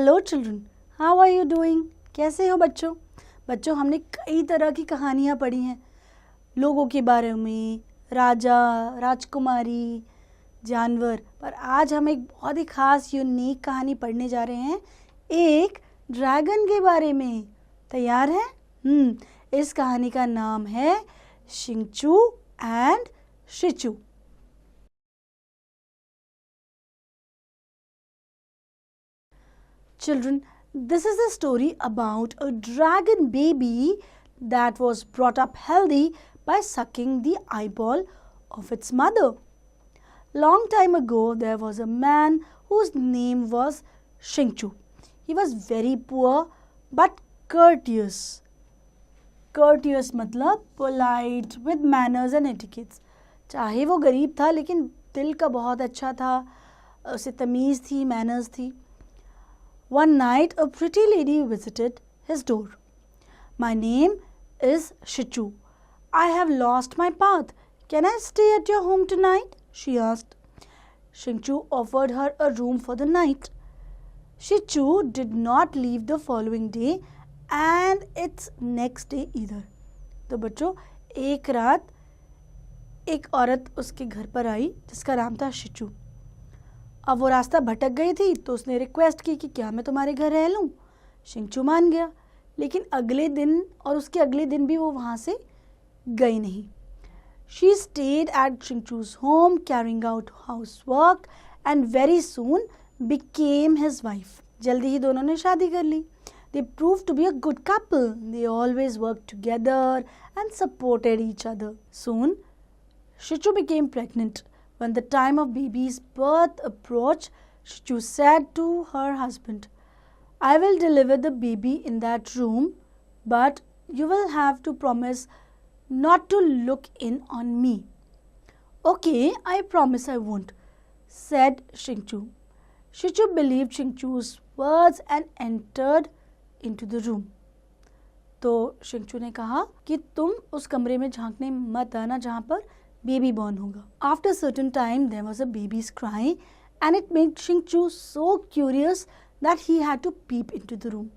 Hello children, how are you doing? कैसे हो बच्चों? बच्चों, हमने कई तरह की कहानियाँ पढ़ी हैं लोगों के बारे में, राजा, राजकुमारी, जानवर। पर आज हम एक बहुत ही ख़ास यूनिक कहानी पढ़ने जा रहे हैं, एक ड्रैगन के बारे में। तैयार हैं? इस कहानी का नाम है शिंगचू and शिचू। Children, this is a story about a dragon baby that was brought up healthy by sucking the eyeball of its mother. Long time ago, there was a man whose name was Shingchu. He was very poor but courteous. Courteous मतलब polite with manners and etiquettes. चाहे वो गरीब था लेकिन दिल का बहुत अच्छा था, उसे तमीज़ थी, manners थी. One night, a pretty lady visited his door. My name is Shichu. I have lost my path. Can I stay at your home tonight? She asked. Shingchu offered her a room for the night. Shichu did not leave the following day and its next day either. तो बच्चों, एक रात एक औरत उसके घर पर आई जिसका नाम था शिचू. अब वो रास्ता भटक गई थी तो उसने रिक्वेस्ट की कि क्या मैं तुम्हारे घर रह लूँ. शिंगचू मान गया, लेकिन अगले दिन और उसके अगले दिन भी वो वहाँ से गई नहीं. She stayed at Shingchu's home carrying out house work and very soon became his wife. जल्दी ही दोनों ने शादी कर ली. They prove to be a good couple. They always work together and supported each other. Soon Shichu became pregnant. When the time of baby's birth approached, Shichu said to her husband, I will deliver the baby in that room, but you will have to promise not to look in on me. Okay, I promise I won't, said Shingchu. Shichu believed Shingchu's words and entered into the room. तो शिंगचू ने कहा कि तुम उस कमरे में झांकने मत आना जहाँ पर बेबी बॉर्न होगा. After certain time there was a baby's cry and it made Shingchu so curious that he had to peep into the room.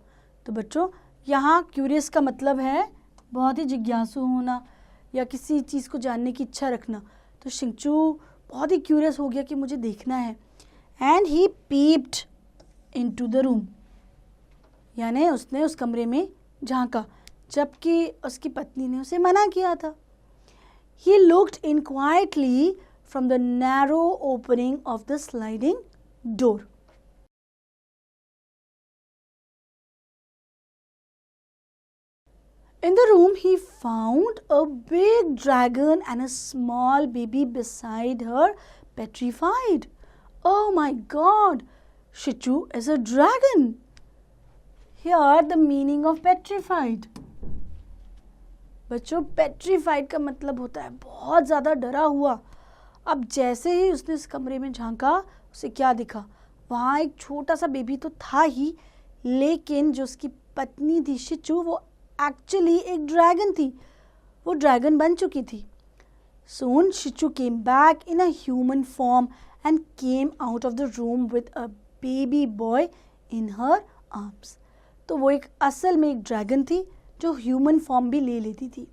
तो बच्चों, यहाँ curious का मतलब है बहुत ही जिज्ञासु होना या किसी चीज़ को जानने की इच्छा रखना. तो शिंगचू बहुत ही curious हो गया कि मुझे देखना है. And he peeped into the room. यानी उसने उस कमरे में झांका जबकि उसकी पत्नी ने उसे मना किया था. He looked in quietly from the narrow opening of the sliding door. In the room, he found a big dragon and a small baby beside her, petrified. Oh my God! Shichu is a dragon. Here, the meaning of petrified. बच्चों, petrified का मतलब होता है बहुत ज़्यादा डरा हुआ. अब जैसे ही उसने इस कमरे में झांका, उसे क्या दिखा? वहाँ एक छोटा सा बेबी तो था ही, लेकिन जो उसकी पत्नी थी शिचू, वो एक्चुअली एक ड्रैगन थी. वो ड्रैगन बन चुकी थी. Soon Shichu came back in a human form and came out of the room with a baby boy in her arms. तो वो एक असल में एक ड्रैगन थी जो ह्यूमन फॉर्म भी ले लेती थी.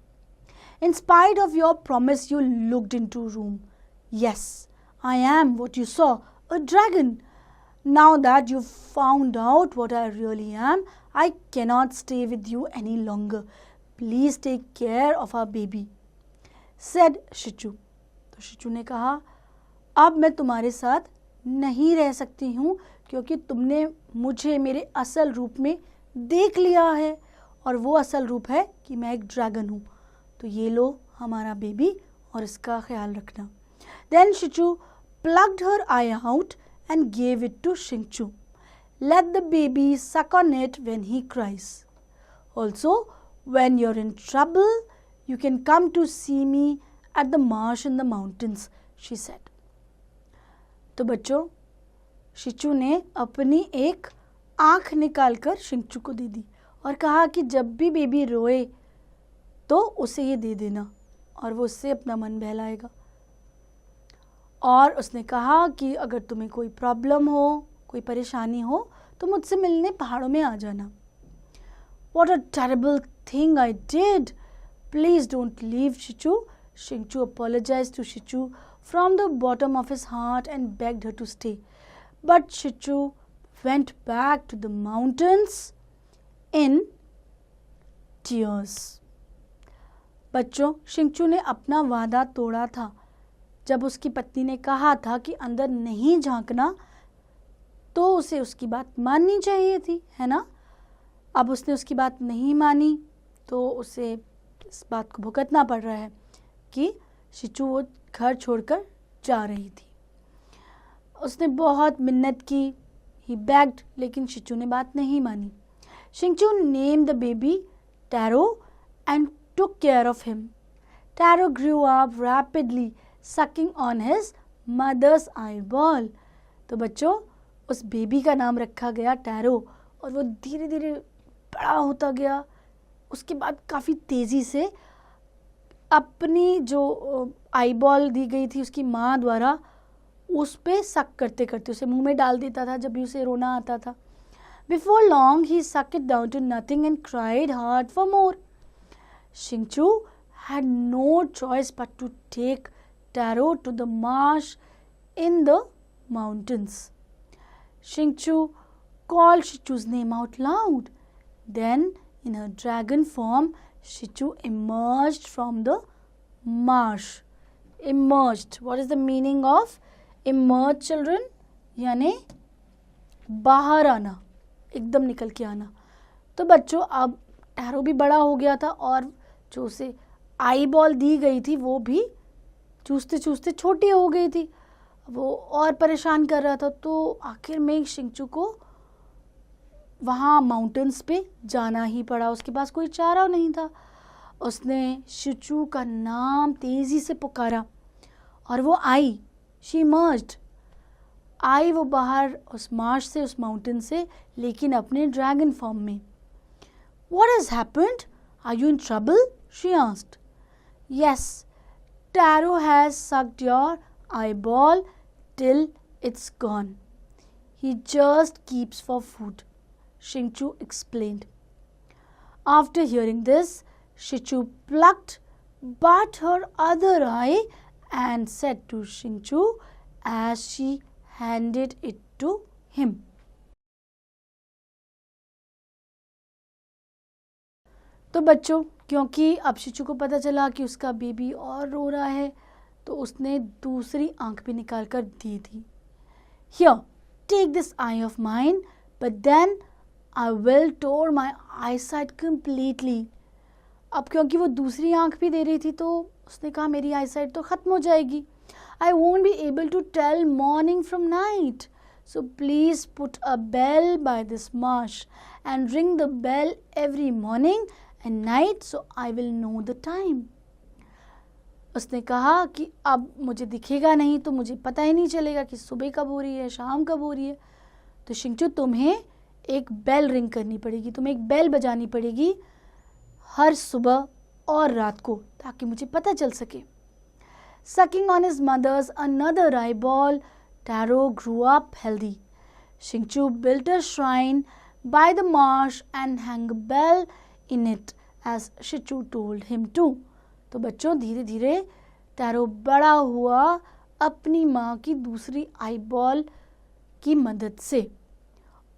In spite of your promise, you looked into room. Yes, I am what you saw, a dragon. Now that you've found out what I really am, I cannot stay with you any longer. Please take care of our baby, said Shichu. तो शिचू ने कहा, अब मैं तुम्हारे साथ नहीं रह सकती हूँ क्योंकि तुमने मुझे मेरे असल रूप में देख लिया है और वो असल रूप है कि मैं एक ड्रैगन हूँ. तो ये लो हमारा बेबी और इसका ख्याल रखना. Then Shichu plucked her eye out and gave it to Shingchu. Let the baby suck on it when he cries. Also, when you're in trouble, you can come to see me at the marsh in the mountains, she said. तो बच्चों, शिचू ने अपनी एक आँख निकालकर शिंगचू को दे दी और कहा कि जब भी बेबी रोए तो उसे ये दे देना और वो उससे अपना मन बहलाएगा. और उसने कहा कि अगर तुम्हें कोई प्रॉब्लम हो, कोई परेशानी हो तो मुझसे मिलने पहाड़ों में आ जाना। What a terrible thing I did. Please don't leave, Shichu. Shingchu apologized to Shichu from the bottom of his heart and begged her to stay. But Shichu went back to the mountains in tears. बच्चों, शिंगचू ने अपना वादा तोड़ा था जब उसकी पत्नी ने कहा था कि अंदर नहीं झांकना, तो उसे उसकी बात माननी चाहिए थी, है ना। अब उसने उसकी बात नहीं मानी तो उसे इस बात को भुगतना पड़ रहा है कि शिचू वो घर छोड़कर जा रही थी। उसने बहुत मिन्नत की, ही बेग्ड, लेकिन शिचू ने बात नहीं मानी। Shingchu named the baby Taro and took care of him. Taro grew up rapidly, sucking on his mother's eyeball. तो बच्चों, उस बेबी का नाम रखा गया टैरो और वो धीरे धीरे बड़ा होता गया। उसके बाद काफ़ी तेज़ी से अपनी जो आईबॉल दी गई थी उसकी माँ द्वारा, उस पे सक करते करते उसे मुंह में डाल देता था जब भी उसे रोना आता था। Before long he sucked it down to nothing and cried hard for more. Shingchu had no choice but to take Taro to the marsh in the mountains. Shingchu called Shichu's name out loud. Then, in her dragon form, Shichu emerged from the marsh. Emerged. What is the meaning of emerge, children? यानी बाहर आना, एकदम निकल के आना। तो बच्चों, अब टैरो भी बड़ा हो गया था और जो उसे आई बॉल दी गई थी वो भी चूसते चूसते छोटी हो गई थी। वो और परेशान कर रहा था, तो आखिर में शिंगचू को वहाँ माउंटेन्स पे जाना ही पड़ा। उसके पास कोई चारा नहीं था। उसने शिचू का नाम तेज़ी से पुकारा और वो आई, शी इमर्ज्ड, आई वो बाहर उस मार्श से, उस माउंटेन से, लेकिन अपने ड्रैगन फॉर्म में। What has happened? Are you in trouble? She asked. Yes, Taro has sucked your eyeball till it's gone. He just keeps for food, Shingchu explained. After hearing this, Shichu plucked but her other eye and said to Shingchu as she handed it to him. तो बच्चों, क्योंकि अब शिचू को पता चला कि उसका baby और रो रहा है, तो उसने दूसरी आंख भी निकाल कर दी थी। Here, take this eye of mine, but then I will tore my eyesight completely. अब क्योंकि वो दूसरी आंख भी दे रही थी, तो उसने कहा मेरी आईसाइट तो ख़त्म हो जाएगी। I won't be able to tell morning from night. So please put a bell by this marsh and ring the bell every morning and night so I will know the time. उसने कहा कि अब मुझे दिखेगा नहीं तो मुझे पता ही नहीं चलेगा कि सुबह कब हो रही है, शाम कब हो रही है। तो शिंगचू, तुम्हें एक बेल रिंग करनी पड़ेगी, तुम्हें एक बेल बजानी पड़ेगी हर सुबह और रात को, ताकि मुझे पता चल सके। Sucking on his mother's another eyeball, Taro grew up healthy. Shingchu built a shrine by the marsh and hung a bell in it as Shichu told him to. तो बच्चों, धीरे धीरे टैरो बड़ा हुआ अपनी माँ की दूसरी आईबॉल की मदद से,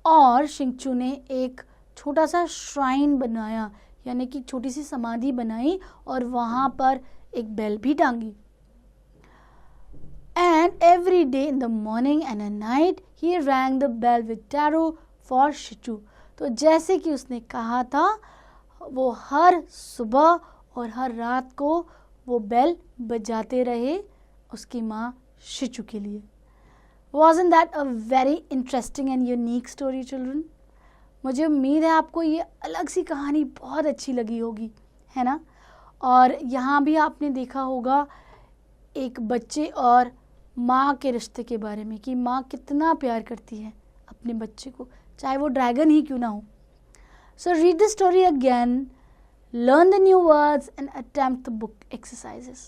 और शिंगचू ने एक छोटा सा श्राइन बनाया, यानी कि छोटी सी समाधि बनाई और वहाँ पर एक बेल भी टांगी। And every day in the morning and at night he rang the bell with Taro for Shichu. तो जैसे कि उसने कहा था, वो हर सुबह और हर रात को वो बेल बजाते रहे उसकी माँ शिचू के लिए। Wasn't that a very interesting and unique story, children? मुझे उम्मीद है आपको ये अलग सी कहानी बहुत अच्छी लगी होगी, है ना। और यहाँ भी आपने देखा होगा एक बच्चे और माँ के रिश्ते के बारे में, कि माँ कितना प्यार करती है अपने बच्चे को, चाहे वो ड्रैगन ही क्यों ना हो। So read the story again, learn the new words and attempt the book exercises.